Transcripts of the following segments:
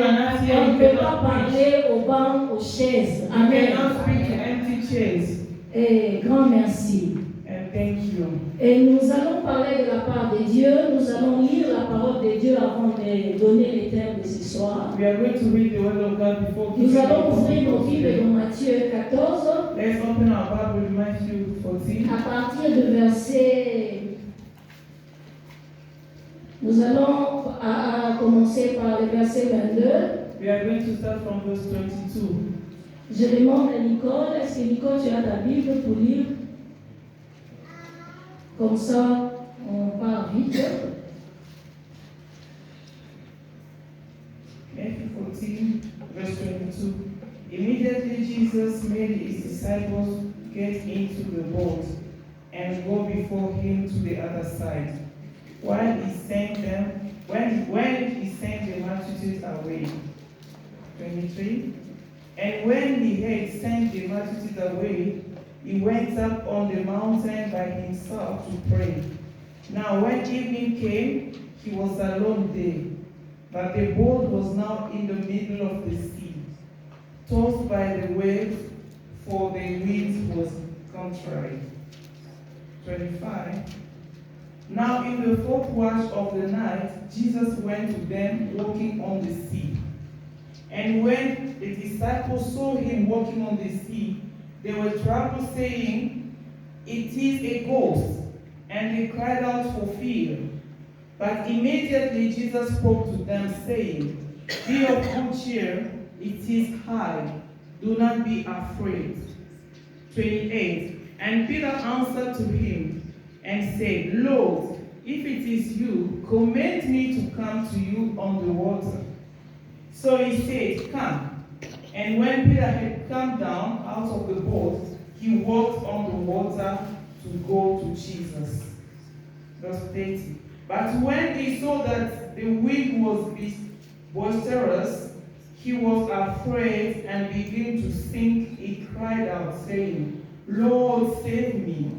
On ne peut pas parler aux bancs, aux chaises. Amen. Et grand merci. And thank you. Et nous allons parler de la part de Dieu. Nous allons lire la parole de Dieu avant de donner les thèmes de ce soir. We are going to read the word of God before Nous giving allons the ouvrir nos gospel Bibles today. dans Matthieu 14, Let's open our Bible in Matthew 14. à partir du verset. Nous allons commencer par le verset 22. We are going to start from verse 22. Je demande à Nicole, est-ce que Nicole, tu as ta Bible pour lire? Comme ça, on part vite. Matthew 14, verse 22. Immediately Jesus made his disciples get into the boat and go before him to the other side, while he sent them, when he sent the multitude away. 23. And when he had sent the multitude away, he went up on the mountain by himself to pray. Now when evening came, he was alone there, but the boat was now in the middle of the sea, tossed by the waves, for the wind was contrary. 25. Now in the fourth watch of the night, Jesus went to them walking on the sea. And when the disciples saw him walking on the sea, they were troubled, saying, "It is a ghost," and they cried out for fear. But immediately Jesus spoke to them, saying, "Be of good cheer, it is I, do not be afraid." 28. And Peter answered to him and said, "Lord, if it is you, command me to come to you on the water." So he said, "Come." And when Peter had come down out of the boat, he walked on the water to go to Jesus. Verse 30. But when he saw that the wind was boisterous, he was afraid and began to sink. He cried out, saying, "Lord, save me."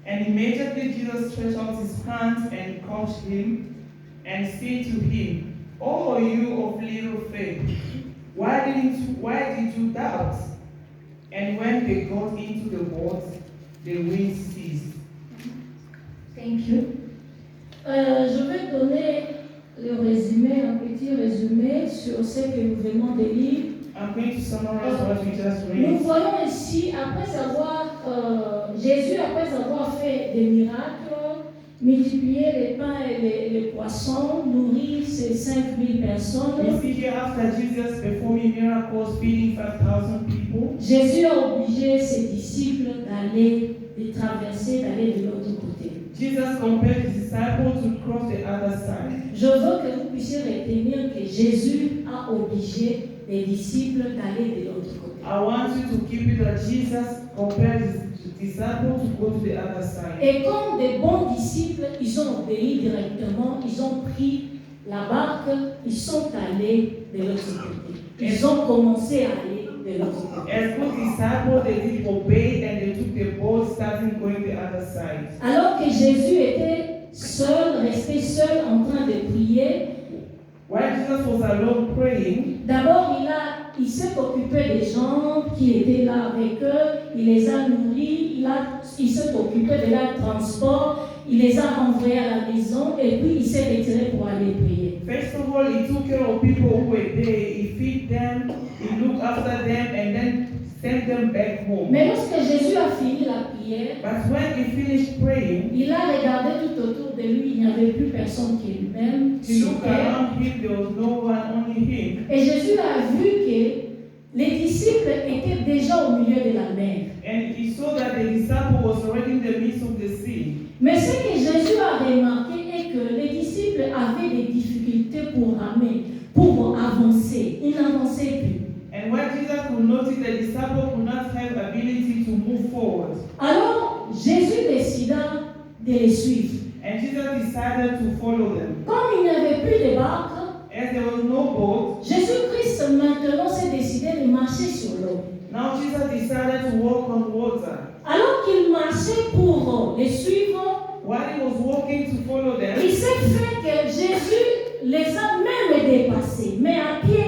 And immediately Jesus stretched out his hands and caught him and said to him, "Oh, you of little faith, why did you doubt?" And when they got into the boat, the wind ceased. Thank you. Je vais donner le résumé, un petit résumé sur ce que nous venons de lire. I'm going to summarize what we just Nous read. voyons ici, Jésus, après avoir fait des miracles, multiplié les pains et les poissons, nourri ces 5000 personnes, We see here after Jesus performing miracles, feeding 5,000 people, Jésus a obligé ses disciples de traverser, d'aller de l'autre côté. Jesus compelled his disciples to cross the other side. Je veux que vous puissiez retenir que Jésus a obligé les disciples d'aller de l'autre côté. I want you to keep it that Jesus compelled his disciples to go to the other side. Et comme des bons disciples, ils ont obéi directement, ils ont pris la barque, ils sont allés de l'autre côté. Ils ont commencé à aller de l'autre côté. As good disciples, they did obey and they took the boat, starting going the other side. Alors que Jésus était seul, resté seul en train de prier, While Jesus was alone praying, d'abord il s'est occupé des gens qui étaient là avec eux, il les a nourris, il s'est occupé de leur transport, il les a renvoyés à la maison et puis il s'est retiré pour aller prier. first of all, he took care of people who were there. He feed them, he looked after them, and then sent them back home. Mais lorsque Jésus a fini la prière, But when he finished praying, il a regardé tout autour de lui, il n'y avait plus personne qui lui-même he sur looked terre. around him, there was no one, only him. Et Jésus a vu que les disciples étaient déjà au milieu de la mer. And he saw that the disciple was already in the midst of the sea. Mais ce que Jésus a remarqué est que les disciples avaient des difficultés pour ramer, pour avancer. Ils n'avançaient plus. And when Jesus could notice the disciple could not have ability to move forward. Alors Jésus décida de les suivre. And Jesus decided to follow them. Comme il n'y avait plus de barque, As there was no boat, Jésus-Christ maintenant s'est décidé de marcher sur l'eau. now Jesus decided to walk on water. Alors qu'il marchait pour les suivre, While he was walking to follow them, il s'est fait que Jésus les a même dépassés, mais à pied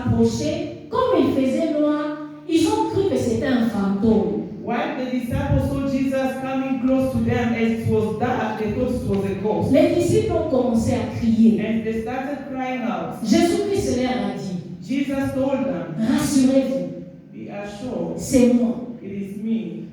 s'approchaient, comme il faisait noir, ils ont cru que c'était un fantôme. While the disciples saw Jesus coming close to them as it was dark, they thought it was a ghost. Les disciples ont commencé à crier. And they started crying out. Jésus-Christ leur a dit, Jesus told them, rassurez-vous, be assured, c'est moi. it is me.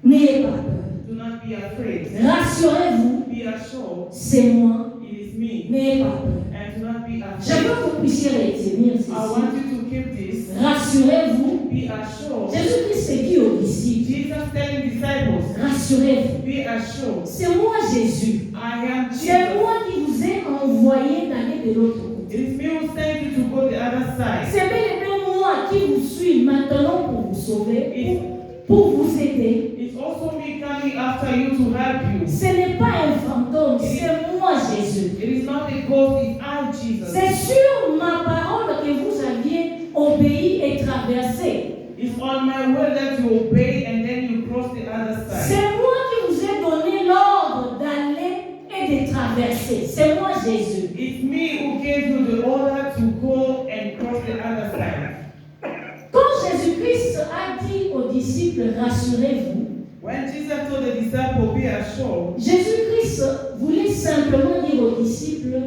N'ayez pas peur. Do not be afraid. Rassurez-vous, Be assured, c'est moi. it is me. N'ayez pas peur. And do not be Je veux afraid. que vous puissiez retenir I ceci. want you to keep this. Rassurez-vous. Be assured. Jésus-Christ s'est dit aux disciples, Jesus telling disciples, rassurez-vous. be assured. C'est moi Jésus. I am C'est Jesus. moi qui vous ai envoyé d'aller de l'autre côté. It is me who sent you to go the other side. C'est bel et bien moi qui vous suis maintenant pour vous sauver, pour vous aider. It's also me coming after you to help you. Ce n'est pas un fantôme, c'est moi Jésus. It is not a ghost, it's I, Jesus. C'est sur ma parole que vous aviez obéi et traversé. It's on my word that you obey and then you cross the other side. C'est moi qui vous ai donné l'ordre d'aller et de traverser. C'est moi Jésus. It's me who gave you the order to go and cross the other side. Quand Jésus-Christ a dit aux disciples, rassurez-vous, When Jesus told the disciples, be assured, Jésus-Christ voulait simplement dire aux disciples,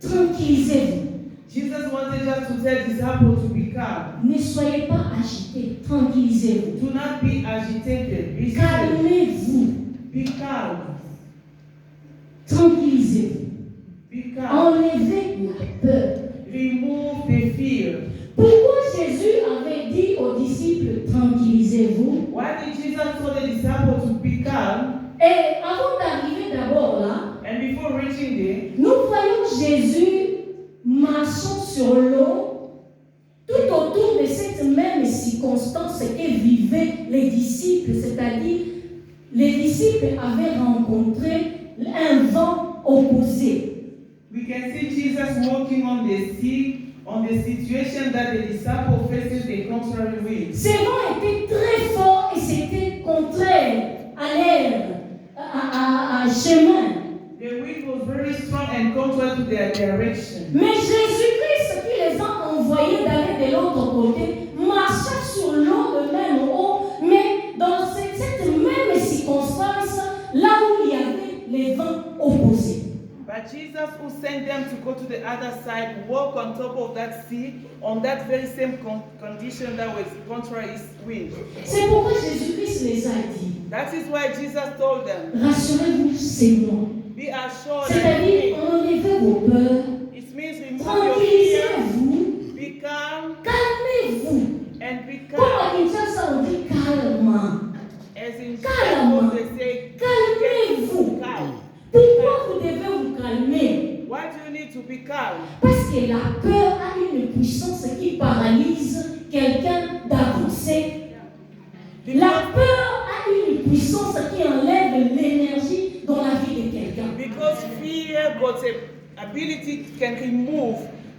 tranquillisez-vous. Jesus wanted just to tell disciples to be calm. Ne soyez pas agités, tranquillisez-vous. Do not be agitated. Be still. Calmez-vous, Be calm. tranquillisez-vous. Be calm. Enlevez la peur. Remove the fear. Pourquoi Jésus avait dit aux disciples, tranquillisez-vous? Why did Jesus tell the disciples to be calm? Et avant d'arriver d'abord là, And before reaching there, nous voyons Jésus marchant sur l'eau, tout autour de cette même circonstance que vivaient les disciples, c'est-à-dire les disciples avaient rencontré un vent opposé. we can see Jesus walking on the sea, on the situation that the disciples faces the contrary wind. Ce vent était très fort et c'était contraire à l'air, à chemin. The wind was very strong and contrary to their direction. Mais Jésus-Christ qui les a envoyés d'aller de l'autre côté, marcha sur l'eau de même eau, mais dans cette même circonstance, là où il y avait les vents opposés. But Jesus, who sent them to go to the other side, walked on top of that sea on that very same condition that was contrary wind. C'est pourquoi Jésus-Christ les a dit, That is why Jesus told them, rassurez-vous, c'est moi. be assured that C'est-à-dire, enlevez vos peurs, it means remove your fear, tranquillisez-vous, be calm, calmez-vous. and be Comme à calm. Kinshasa, on dit calme. As in Calme. they say, Calmez-vous. get calm. Pourquoi vous devez vous calmer? Why do you need to be calm? Parce que la peur a une puissance qui paralyse quelqu'un d'avancer. La peur a une puissance qui enlève l'énergie dans la vie de quelqu'un. Because fear got a ability can remove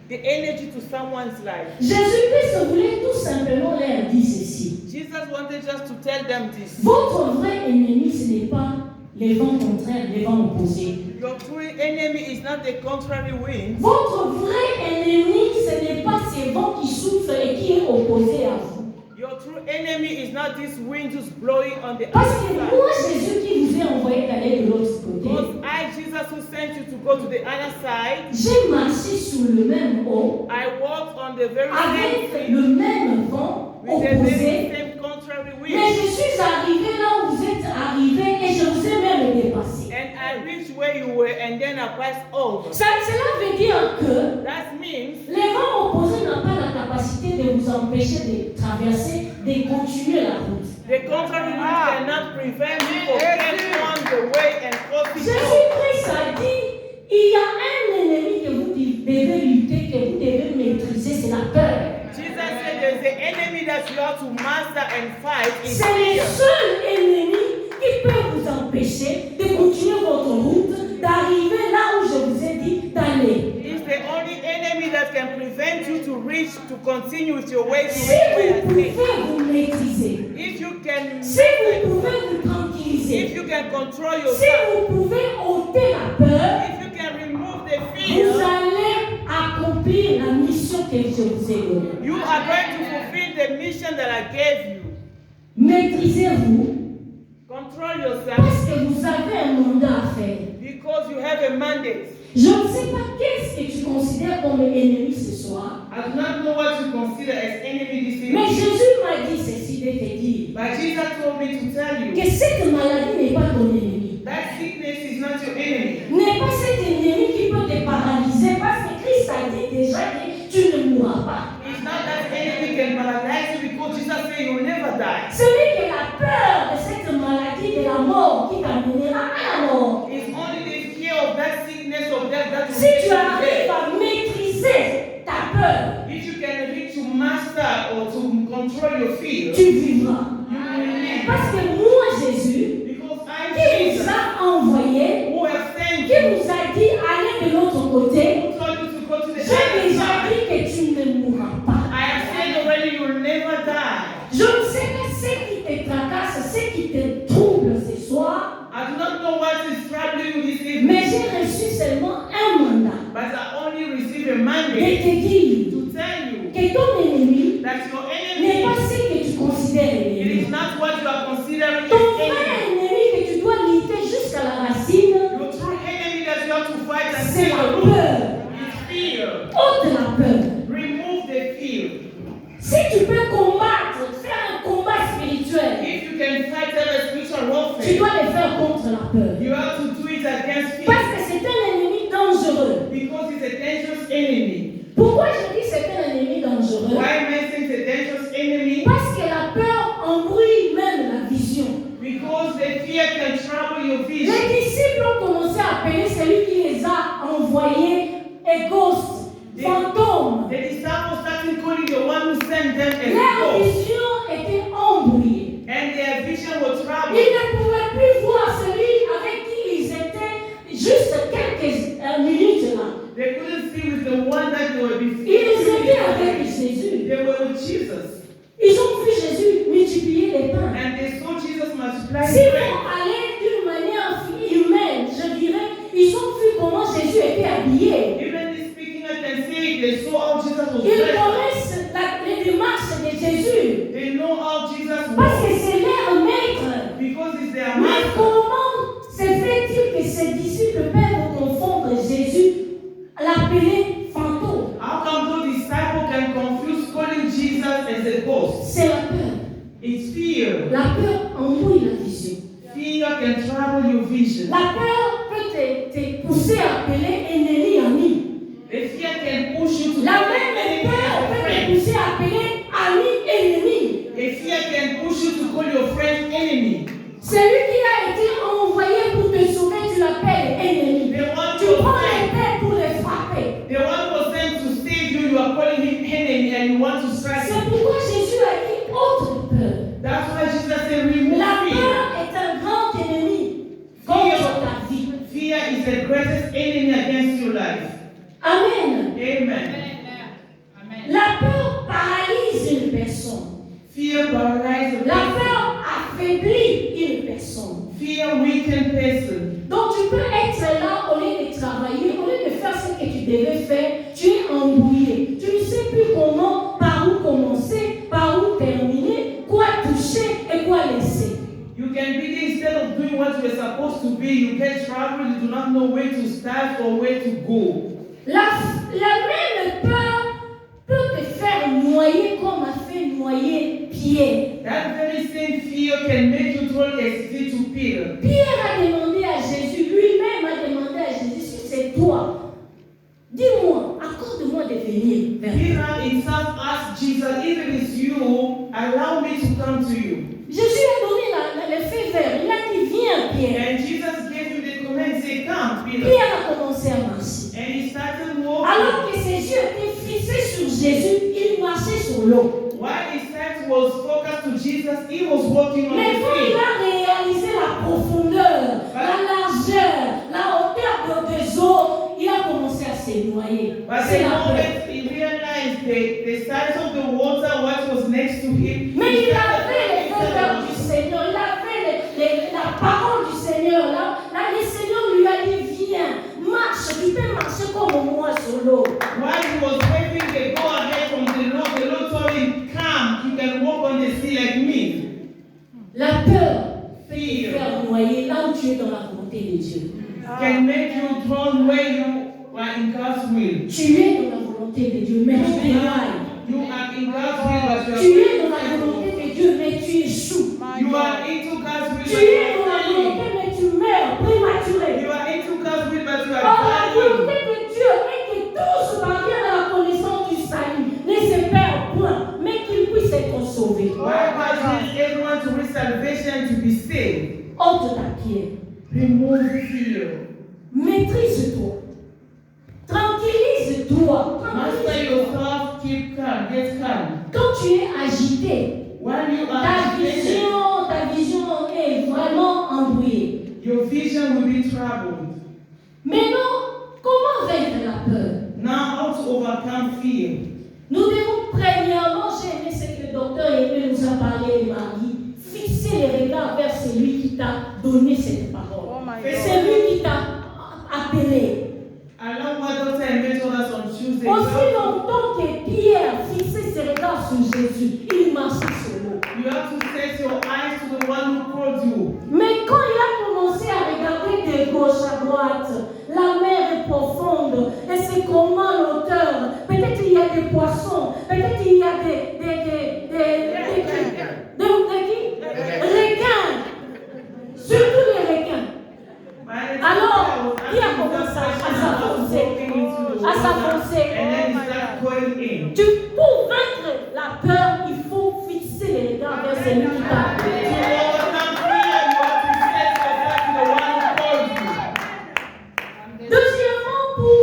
the energy to someone's life. Jésus-Christ voulait tout simplement leur dire ceci. Jesus wanted just to tell them this. Votre vrai ennemi, ce n'est pas les vents contraires, les vents opposés. Your true enemy is not the contrary wind. Votre vrai ennemi, ce n'est pas ces vents qui soufflent et qui est opposé à vous. Your true enemy is not this wind just blowing on the Parce other que side. moi, Jésus qui vous ai envoyé d'aller de l'autre côté, Because I, Jesus, who sent you to go to the other side, j'ai marché sur le même eau, I walked on the very avec same le wind même vent with the very opposé. same contrary Mais wind. je suis arrivé là où vous êtes arrivé et je vous ai même dépassé. And I reached where you were and then I passed over. Cela veut dire que That means les vents opposés n'ont pas la capacité de vous empêcher de traverser, de continuer la route. the contrary wind cannot prevent you from getting on the way and crossing over. Jésus-Christ a dit, il y a un ennemi que vous devez lutter, que vous devez maîtriser, c'est la peur. Jesus said there's an enemy that you have to master and fight. Is C'est le fear. seul ennemi qui peut vous empêcher de continuer votre route, d'arriver là où je vous ai dit d'aller. It's the only enemy that can prevent you to reach, to continue with your way to Si reach where vous you're pouvez saying. vous maîtriser, If you can, si vous pouvez vous tranquilliser, if you can control si yourself, vous pouvez ôter la peur, if you can remove the vous fear, allez accomplir la mission que je vous ai are going to fulfill the mission that I gave you. Maîtrisez-vous Control yourself parce que vous avez un mandat à faire. because you have a mandate. Je ne sais pas qu'est-ce que tu considères comme ennemi ce soir. I do not know what you consider as enemy this Mais evening. Jésus m'a dit ceci de te dire But Jesus told me to tell you que cette maladie n'est pas ton ennemi. that sickness is not your enemy. N'est pas cet ennemi qui peut te paralyser parce que Christ a dit déjà que tu ne mourras pas. It's not that enemy can paralyze you because Jesus said you will never die. Celui qui a peur de cette maladie de la mort qui t'amènera à la mort. It's only the fear of that sickness of death that will Si take tu you to arrives death. à maîtriser ta peur, If you can reach to master or to control your fear, tu vivras. you will live. Parce que moi, Jésus, Because I qui Jesus nous a envoyés, who have sent qui you, nous a dit allez de l'autre côté, who told you to go to the j'ai other déjà side. dit que tu ne mourras pas. I have said already you will never die. Je ne sais pas ce qui te tracasse, ce qui te trouble ce soir, I do not know what is troubling you this evening, mais j'ai reçu seulement un mandat but I only received a de mandate te dire to tell you que ton ennemi that your n'est pas enemy, ce que tu considères it ennemi. is not what you are considering Ton as vrai enemy. ennemi que tu dois lutter jusqu'à la racine, Your true enemy that you have to fight and c'est take la the root peur. is fear. Ôte la peur. Remove the fear. Si tu peux combattre, faire un combat spirituel, If you can fight a spiritual tu warfare, dois le faire contre la peur. you have to do it against fear Parce que c'est un ennemi dangereux. because it's a dangerous enemy. Pourquoi je dis c'est un ennemi dangereux? Why am I saying it's a dangerous enemy? Parce que la peur embrouille même la vision. Because the fear can trouble your Les vision. disciples ont commencé à appeler celui qui les a envoyés et ghost, fantôme. The disciples started calling the one who sent them as Leur ghosts, vision était embrouillée. and their vision was Ils troubled. ne pouvaient plus voir celui avec qui ils étaient juste quelques minutes là. They couldn't see with the one that they were before. Ils étaient avec Jésus. They were with Jesus, Ils ont vu Jésus multiplier les pains. and they saw Jesus multiply Si the on bread. allait d'une manière humaine, je dirais, ils ont vu comment Jésus était habillé. Even speaking, I can say they saw how Jesus was Ils dressed. connaissent les démarches de Jésus. They know how Jesus Parce que was c'est leur maître. because it's their Mais master. comment se fait-il que ces disciples peuvent confondre Jésus, l'appeler fantôme? How come those disciples can confuse calling Jesus as a ghost? C'est la peur. It's fear. La peur embrouille la vision. Fear can trouble your vision. La peur peut te pousser à appeler ennemi ami. The fear can push you to La call même enemy peur as a peut te friend. pousser à appeler ami ennemi. The fear can push you to call your friend enemy. Celui qui a été envoyé pour te sauver, tu l'appelles ennemi. The one Tu who prends was les sent, pères pour les frapper. the one who was sent to save you, you are calling him enemy and you want to strike C'est him. pourquoi Jésus a dit autre peur. That's why Jesus said, remove La fear. peur est un grand ennemi contre ta vie. Fear is the greatest enemy against your life. Amen. Amen. La peur paralyse une personne. Fear paralyzes a La person. peur affaiblit une personne. Fear weakens person. Donc tu peux être là au lieu de travailler, au lieu de faire ce que tu devais faire, tu es embrouillé. Tu ne sais plus comment, par où commencer, par où terminer, quoi toucher et quoi laisser. You can be there instead of doing what you're supposed to be. You get trouble. You do not know where to start or where to go. La même peur peut te faire noyer comme a fait noyer Pierre. That very same fear can make you throw a stick to Peter. Pierre a demandé à Jésus, lui-même a demandé à Jésus, si c'est toi, dis-moi, accorde-moi de venir vers toi. Peter himself asked Jesus, if it is you, allow me to come to you. Jésus a donné le feu vert, il a dit, viens Pierre. And Jesus gave him the command, say, come, Peter. Pierre a commencé à marcher. And he started walking. Alors que ses yeux étaient fixés sur Jésus, il marchait sur l'eau. While his sight was focused to Jesus, he was walking on Mais the quand il sea. a réalisé la profondeur, la largeur, la hauteur des eaux, il a commencé à se noyer. But C'est the la peur. moment he realized the size of the water, what was next to him, Mais he il started avait les walking faveurs on du the sea. Seigneur, il avait la parole du Seigneur. Là, le Seigneur lui a dit, viens, marche, tu peux marcher comme moi sur l'eau. While he was waving the go ahead from the Lord told him, tu es dans la volonté de Dieu. can make you turn where you are in God's will. Tu es dans la volonté de Dieu, mais tu t'éloignes. You are in God's will, but Tu you es dans la volonté de Dieu, mais tu échoues. are into God's will, Tu but es you dans la are volonté, failing. mais tu meurs prématuré. You are into God's will, but you Or, la are volonté dying. de Dieu est que tous parviennent à la connaissance du salut, ne se perdent point, mais qu'ils puissent être sauvés. Why God wants everyone to reach salvation to be saved? Ôte ta pierre. Remove fear. Maîtrise-toi. Tranquillise-toi. Master yourself, keep calm, get calm. Quand tu es agité, When you are ta agitated, vision est vraiment embrouillée. your vision will be troubled. Maintenant, comment vaincre la peur? Now, how to overcome fear? Nous devons premièrement, j'ai aimé ce que le docteur Aimé nous a parlé de Marie, fixer les regards vers celui qui t'a donné cette parole. C'est lui qui t'a appelé. Along what Dr. Aimé told us on Tuesday, Aussi longtemps que Pierre fixait ses regards sur Jésus, il marchait sur l'eau. you have to set your eyes to the one who called you. Mais quand il a commencé à regarder de gauche à droite, la mer est profonde. Et c'est comment l'auteur, peut-être il y a des poissons, peut-être il y a des requins, surtout les requins. Alors, il a commencé à s'avancer. And then he started going in. Pour vaincre la peur, il faut fixer les regards vers celui qui t'a To appelé. overcome fear, you have to set yourself to the one who called you. Deuxièmement, pour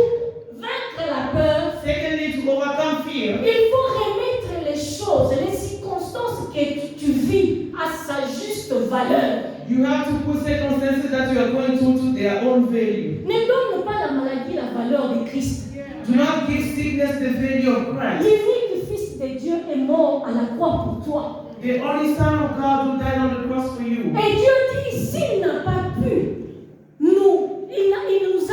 vaincre la peur, Secondly, to overcome fear, il faut remettre les choses, les circonstances que tu vis à sa juste valeur. you have to put circumstances that you are going through to their own value. Ne donne pas la maladie la valeur de Christ. Do not give sickness the value of Christ. L'unique Fils de Dieu est mort à la croix pour toi. The only Son of God who died on the cross for you. Et Dieu dit, s'il n'a pas pu, il nous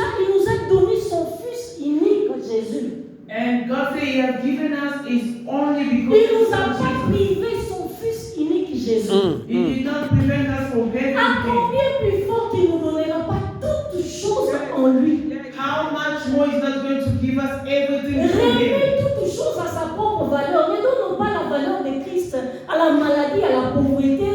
a donné son Fils unique, Jésus. And God said He has given us His only Il because ne of nous a pas Jesus. privé son Fils unique, Jésus. He did not prevent us from getting À things. combien plus fort qu'il ne nous donnera pas toutes choses en lui. How much more is not going to give us everything through Him? Remets toutes choses à sa propre valeur. Ne donne pas la valeur de Christ à la maladie, à la pauvreté.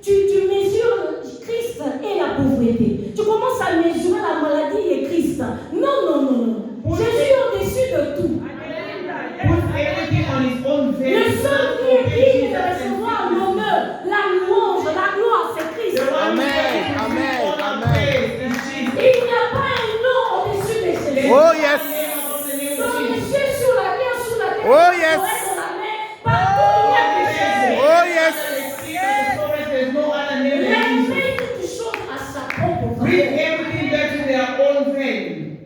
Tu mesures Christ et la pauvreté. Tu commences à mesurer la maladie et Christ. Non. Jésus est au-dessus de tout. Put everything on His own Le value. seul qui est digne de recevoir l'honneur, la louange, la gloire, c'est Christ. The one who Amen, gets amen, all our amen. praise is Jesus. Il n'y a pas un nom au-dessus de Jésus. Oh yes. Dans les cieux, sur la terre, sous la terre, Oh, yes. dans la mer, partout il y a que Jésus. Oh yes. There's no other name than Jesus. Remets toutes choses à sa propre Bring valeur. everything back to their own value.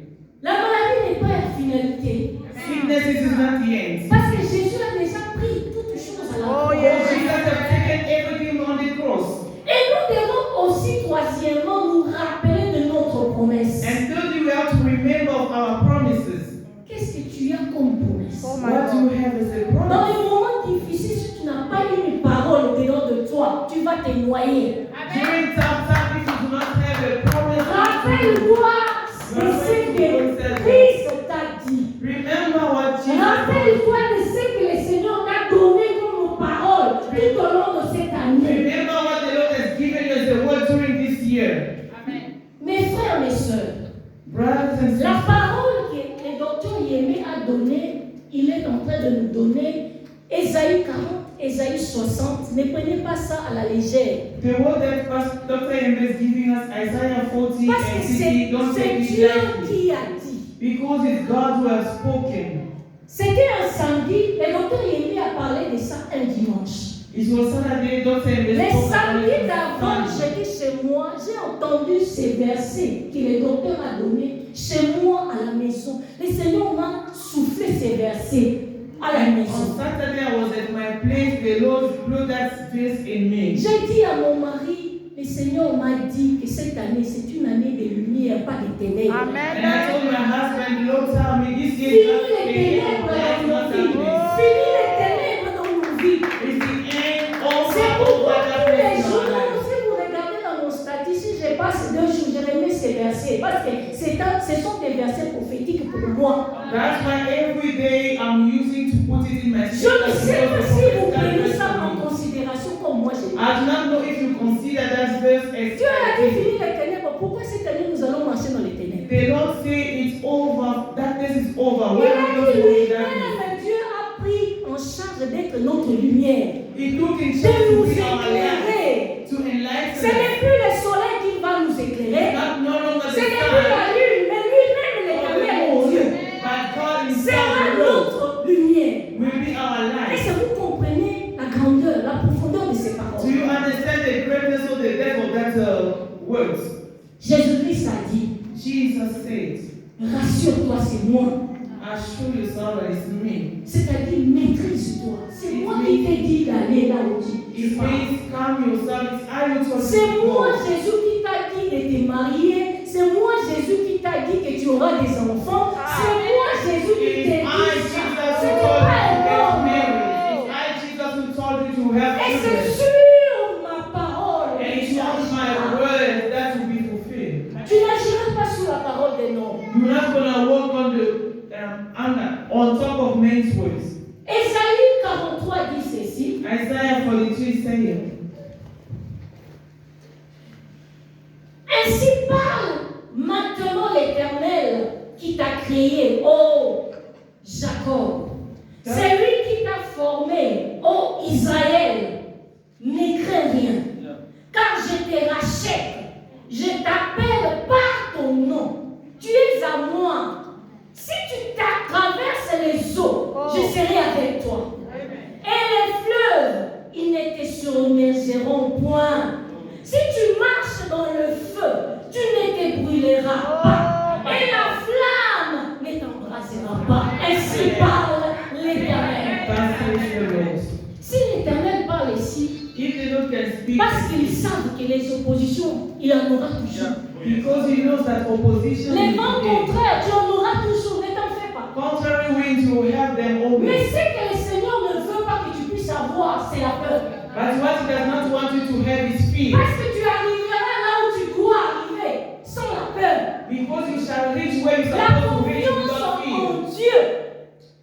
La maladie n'est pas la finalité. Sickness is not the end. Parce que Jésus a déjà pris toutes choses à la croix. Jesus has taken everything on the cross. Et nous devons aussi, troisièmement, nous rappeler de notre promesse. And thirdly, we have to remember of our promises. Qu'est-ce que tu as comme promesse? What do you have as a Dans promise? les moments difficiles, si tu n'as pas une parole au-dedans de toi, tu vas te noyer. During tough times, if you do not have a promise, Rappelle-toi de ce que Christ t'a dit. remember what Jesus Rappelle-toi de ce que le Seigneur t'a donné comme parole tout au long de cette année. Remember what the Lord has given you as a word during this year. Mes frères, mes sœurs, Brothers and la sisters, parole que le docteur Yémé a donnée, il est en train de nous donner Ésaïe 40, Ésaïe 60. Ne prenez pas ça à la légère. the word that Dr. M is giving us, Isaiah 40 Parce que and 60, don't c'est take it Dieu lightly. qui a dit. Because it's God who has spoken. C'était un samedi, le docteur Yémé a parlé de ça un dimanche. It was Saturday, Dr. M Les spoke samedis about d'avant, it. j'étais chez moi, j'ai entendu ces versets que le docteur a donnés chez moi à la maison. Le Seigneur m'a soufflé ces versets à la On maison. Saturday, I was at my place. The Lord blew that verse in me. J'ai dit à mon mari, le Seigneur m'a dit que cette année, c'est une année de lumière, pas de ténèbres. And I told my husband, the Lord told me this Fini year is les the end ténèbres of life, dans not nos vies. darkness. Fini les ténèbres dans nos vies. It's the end of C'est our pourquoi tous les darkness in jours, our lives. si vous regardez dans mon statut, si je passe 2 jours, j'ai aimé ces versets parce que ce sont des versets prophétiques pour moi. That's why every day I'm using to put it in my Je ne sais pas si vous prenez status. ça en considération comme moi j'ai dit. I do not know if you consider that verse as Dieu a dit fini les ténèbres. Pourquoi cette année nous allons marcher dans les ténèbres? they don't say it's over, darkness is over. Il Why a are we dit not going darkness? lui-même, Dieu a pris en charge d'être notre lumière, He took in de charge to nous be our light, éclairer. to enlighten Ce n'est us. plus le soleil qui va nous éclairer. Not no longer Ce the n'est plus sun, la lune, mais lui-même l'Éternel, mon Dieu, but God sera himself notre lumière. will be our Est-ce light. que vous comprenez la grandeur, la profondeur de ces Do paroles? you understand the greatness of the depth of that words? Jésus-Christ a dit, Jesus said, rassure-toi, c'est moi. assure yourself that it's me. C'est-à-dire, maîtrise-toi. C'est moi qui t'ai dit d'aller là où tu It vas. means calm yourself. It's I who told C'est you to moi, go. Jésus, qui t'a dit de te marier. C'est moi, Jésus, qui t'a dit que tu auras des enfants. C'est moi, Jésus, qui It's t'ai I, dit Jesus, ça. who Ce n'est told pas you to un get homme. married. It's I, Jesus, who told you to have Et c'est children. sur ma parole. And que it's tu on my agiras. word that will be fulfilled. Tu n'agiras pas sur la parole des noms. You're not gonna walk on top of men's words. Ésaïe 43 dit ceci. Isaiah 43 saying, Ainsi parle maintenant l'Éternel qui t'a créé, ô Jacob. C'est lui qui t'a formé, ô Israël. Ne crains rien, car je te rachète. Je t'appelle par ton nom. Tu es à moi. Si tu traverses les eaux, je serai avec toi. Et les fleuves, ils ne te submergeront point. Si tu marches dans le feu, tu ne te brûleras pas. Et la flamme ne t'embrasera pas. Ainsi parle l'Éternel. "Thus says the Lord." Si l'Éternel parle ici, If the Lord can speak, parce qu'ils savent que les oppositions, il y en aura toujours. because He knows that opposition Les will vents be contraires, tu en auras toujours, ne t'en fais pas. contrary winds, you will have them Mais always. ce que le Seigneur ne veut pas que tu puisses avoir, c'est la peur. But what He does not want you to have is fear, Parce que tu arriveras là où tu dois arriver, sans la peur. because you shall reach where you're La supposed to reach confiance without fear. en Dieu.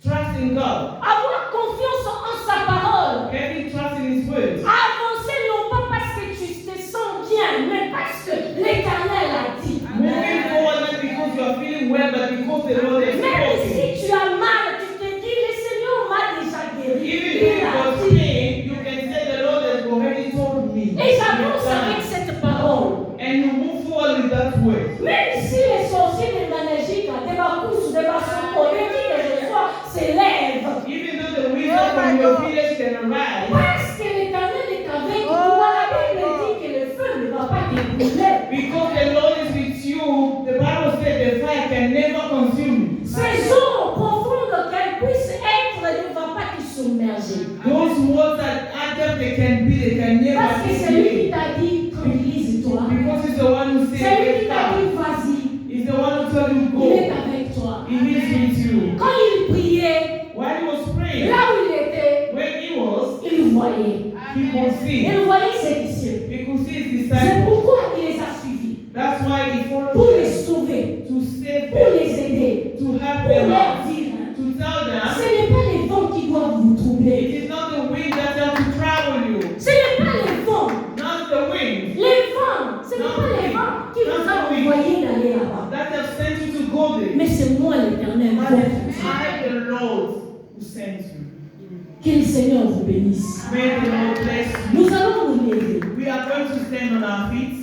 Trust in God, Avoir confiance en sa parole. having trust in His word. Avancer non pas parce que tu te sens bien, mais parce que l'Éternel a dit. Moving forward not because you are feeling well, but because the Lord has Même spoken. si tu as mal, tu te dis, le Seigneur m'a déjà guéri. Even Il if you a are dit. sick, you can say the Lord has already told me. Et j'avance avec cette parole. And you move forward with that word. Même si les sorciers de Managika, de Bakus, de Basoko, de qui que ce soit, s'élèvent. Even though the wisdom from your village can arise, Parce que l'Éternel est avec toi, la Bible dit que le feu ne va pas te brûler. because the Lord is with you, the Bible says the fire can never consume you. Ces eaux profondes qu'elles puissent être ne va pas te submerger. Those waters, after they can be, they can never Parce que be c'est lui qui healed. t'a dit, tranquillise-toi. Because He's the one who C'est said, lui qui get t'a up. dit, vas-y. He's the one who told you, Il est go. avec toi. He is with you. Quand il priait, While He was praying, là où il était, when He was, il voyait. He could see. Il voyait ses disciples. He could see His C'est disciples. pourquoi il les a suivis. That's why He followed Pour les them, sauver, to save pour them, les aider, to help pour them leur out, dire. to tell Ce them, n'est pas les vents qui doivent vous troubler. it is not the wind that have to travel you, Ce n'est pas les vents. not the wind Les vents. Ce n'est pas les vents qui vous ont envoyé d'aller là-bas. that have sent you to go there. Mais c'est moi l'Éternel. But votre it's Dieu. I, the Lord, who sent you. Que le Seigneur vous bénisse. May the Lord bless you. Nous allons nous lever. We are going to stand on our feet.